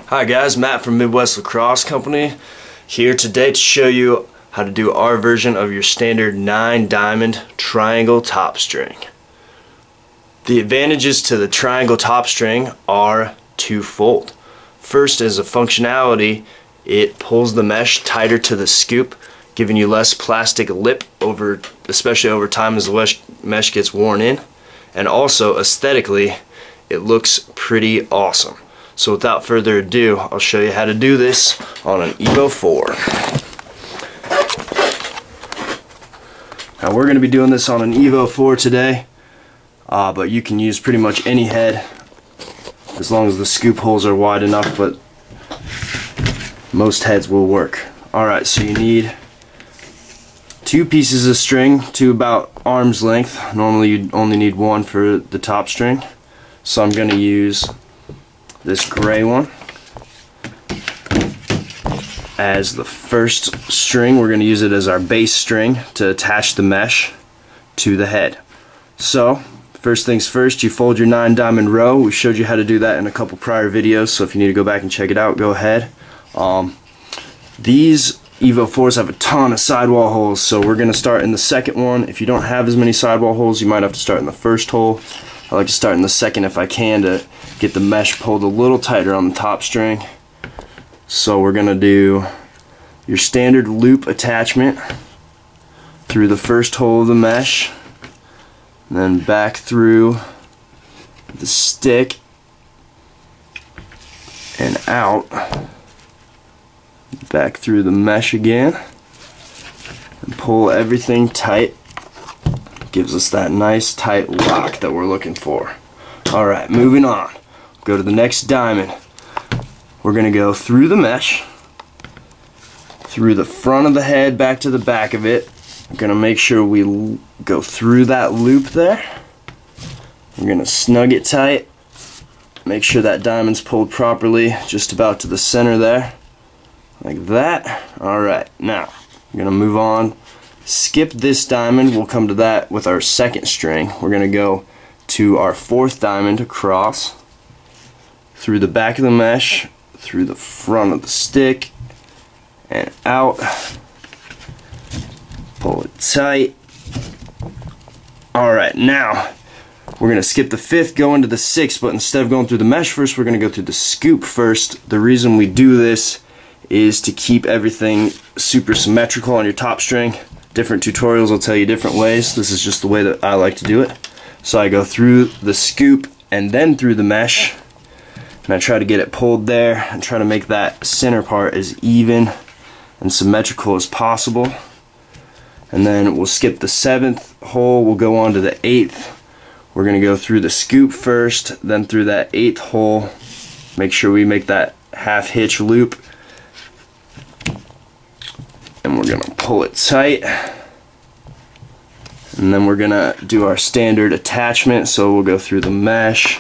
Hi guys, Matt from Midwest Lacrosse Company here today to show you how to do our version of your standard 9-diamond triangle top string. The advantages to the triangle top string are twofold. First, as a functionality, it pulls the mesh tighter to the scoop, giving you less plastic lip especially over time as the mesh gets worn in. And also aesthetically, it looks pretty awesome. So without further ado, I'll show you how to do this on an Evo 4. Now we're going to be doing this on an Evo 4 today, but you can use pretty much any head as long as the scoop holes are wide enough, but most heads will work. Alright, so you need 2 pieces of string to about arm's length. Normally you'd only need 1 for the top string. So I'm going to use this gray one as the first string. We're going to use it as our base string to attach the mesh to the head. So first things first, you fold your 9-diamond row. We showed you how to do that in a couple prior videos, so if you need to go back and check it out, go ahead. These Evo 4s have a ton of sidewall holes, so we're going to start in the second one. If you don't have as many sidewall holes, you might have to start in the first hole. I like to start in the second if I can to get the mesh pulled a little tighter on the top string. So we're going to do your standard loop attachment through the first hole of the mesh, and then back through the stick and out, back through the mesh again, and pull everything tight. Gives us that nice tight lock that we're looking for. Alright, moving on. Go to the next diamond. We're going to go through the mesh, through the front of the head, back to the back of it. We're going to make sure we go through that loop there. We're going to snug it tight. Make sure that diamond's pulled properly, just about to the center there. Like that. Alright, now we're going to move on. Skip this diamond, we'll come to that with our second string. We're going to go to our 4th diamond across, through the back of the mesh, through the front of the stick, and out. Pull it tight. Alright, now we're going to skip the 5th, go into the 6th, but instead of going through the mesh first, we're going to go through the scoop first. The reason we do this is to keep everything super symmetrical on your top string. Different tutorials will tell you different ways. This is just the way that I like to do it. So I go through the scoop and then through the mesh, and I try to get it pulled there and try to make that center part as even and symmetrical as possible. And then we'll skip the 7th hole, we'll go on to the 8th. We're going to go through the scoop first, then through that 8th hole. Make sure we make that half hitch loop, and we're going to pull it tight, and then we're going to do our standard attachment. So we'll go through the mesh,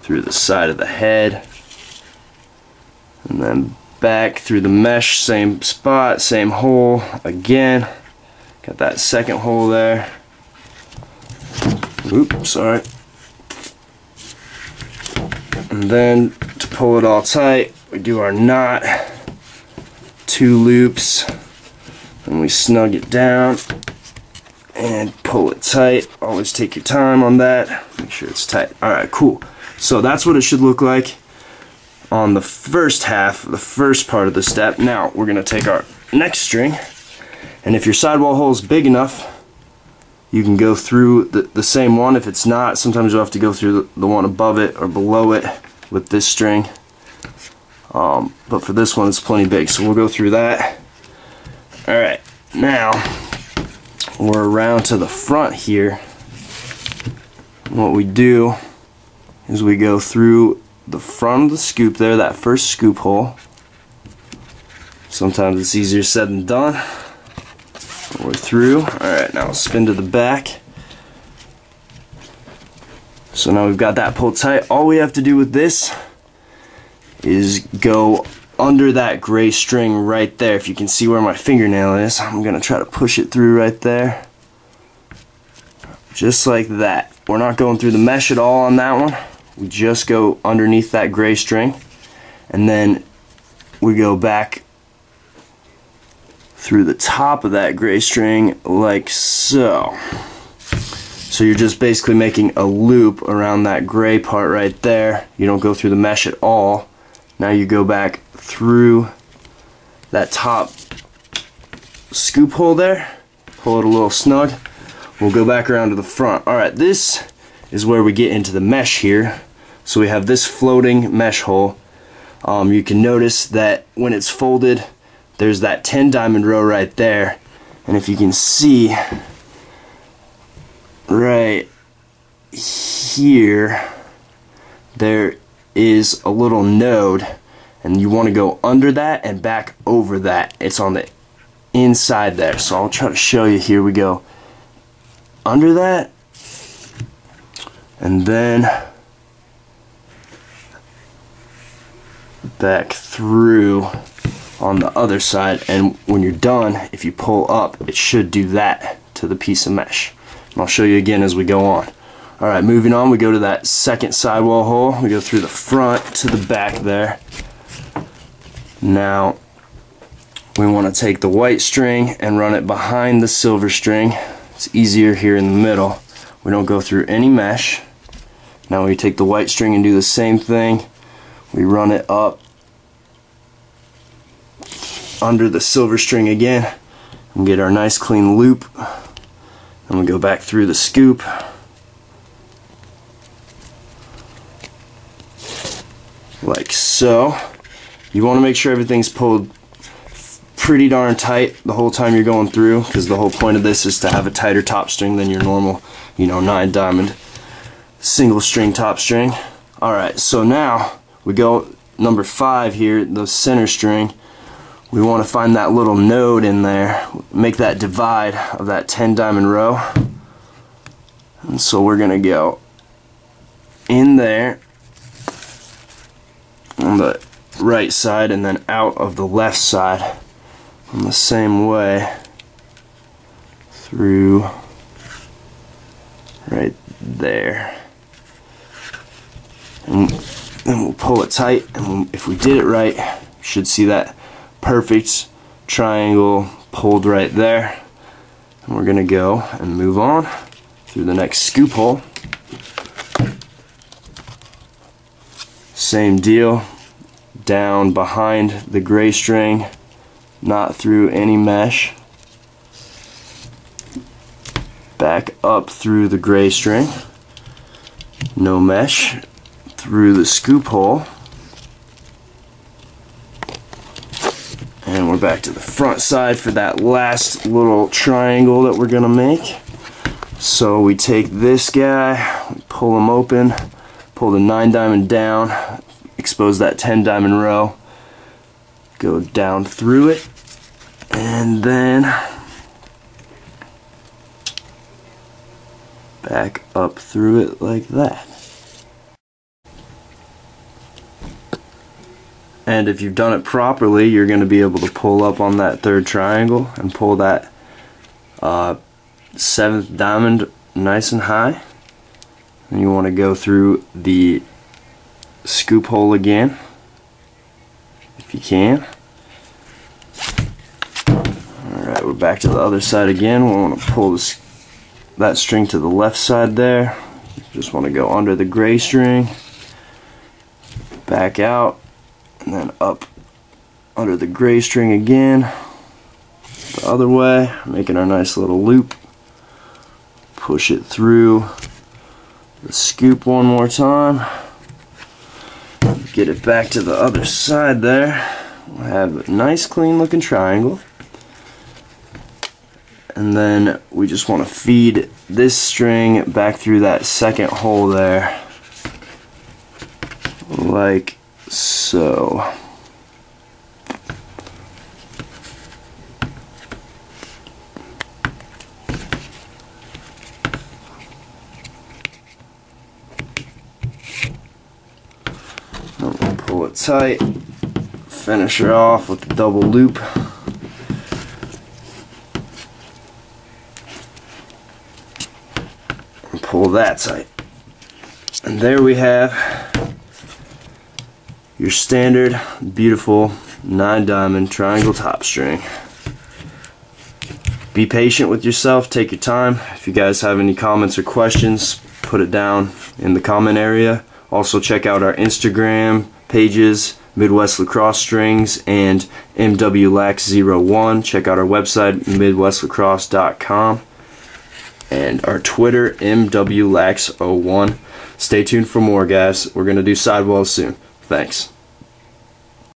through the side of the head, and then back through the mesh, same spot, same hole again. Got that second hole there. Oops, sorry. And then to pull it all tight, we do our knot, 2 loops, and we snug it down and pull it tight. Always take your time on that, make sure it's tight. Alright, cool. So that's what it should look like on the first half, the first part of the step. Now we're going to take our next string, and if your sidewall hole is big enough, you can go through the same one. If it's not, sometimes you'll have to go through the one above it or below it with this string. But for this one, it's plenty big, so we'll go through that. Alright, now we're around to the front here. What we do is we go through the front of the scoop there, that first scoop hole. Sometimes it's easier said than done. We're through. Alright, now we'll spin to the back. So now we've got that pulled tight. All we have to do with this is go under that gray string right there. If you can see where my fingernail is, I'm going to try to push it through right there. Just like that. We're not going through the mesh at all on that one. We just go underneath that gray string. and then we go back through the top of that gray string like so. So you're just basically making a loop around that gray part right there. You don't go through the mesh at all. Now you go back through that top scoop hole there, pull it a little snug. We'll go back around to the front. Alright, this is where we get into the mesh here. So we have this floating mesh hole. You can notice that when it's folded, there's that 10 diamond row right there. And if you can see right here, there is a little node, and you want to go under that and back over that. It's on the inside there, so I'll try to show you. Here we go, under that, and then back through on the other side, and when you're done, if you pull up, it should do that to the piece of mesh. And I'll show you again as we go on. Alright, moving on, we go to that second sidewall hole. We go through the front to the back there. Now we want to take the white string and run it behind the silver string. It's easier here in the middle. We don't go through any mesh. Now we take the white string and do the same thing. We run it up under the silver string again and get our nice clean loop. Then we go back through the scoop. Like so. You want to make sure everything's pulled pretty darn tight the whole time you're going through, because the whole point of this is to have a tighter top string than your normal, 9 diamond single string top string. Alright, so now we go number 5 here, the center string. We want to find that little node in there, make that divide of that 10 diamond row. And so we're going to go in there on the right side and then out of the left side in the same way through right there. And then we'll pull it tight, and if we did it right, you should see that perfect triangle pulled right there. And we're gonna go and move on through the next scoop hole. Same deal, down behind the gray string, not through any mesh. Back up through the gray string, no mesh, through the scoop hole. And we're back to the front side for that last little triangle that we're gonna make. So we take this guy, pull him open, pull the 9 diamond down, expose that 10 diamond row, go down through it, and then back up through it like that. And if you've done it properly, you're going to be able to pull up on that third triangle and pull that 7th diamond nice and high. And you want to go through the scoop hole again, if you can. Alright, we're back to the other side again. We want to pull that string to the left side there. Just want to go under the gray string, back out, and then up under the gray string again, the other way, making our nice little loop. Push it through the scoop one more time, get it back to the other side there. We'll have a nice clean looking triangle, and then we just want to feed this string back through that second hole there like so. We'll pull it tight, finish her off with the double loop. And pull that tight. And there we have your standard beautiful 9-diamond triangle top string. Be patient with yourself, take your time. If you guys have any comments or questions, put it down in the comment area. Also check out our Instagram pages, Midwest Lacrosse Strings and MWLax01. Check out our website, midwestlacrosse.com, and our Twitter, MWLax01. Stay tuned for more, guys. We're going to do sidewalls soon. Thanks.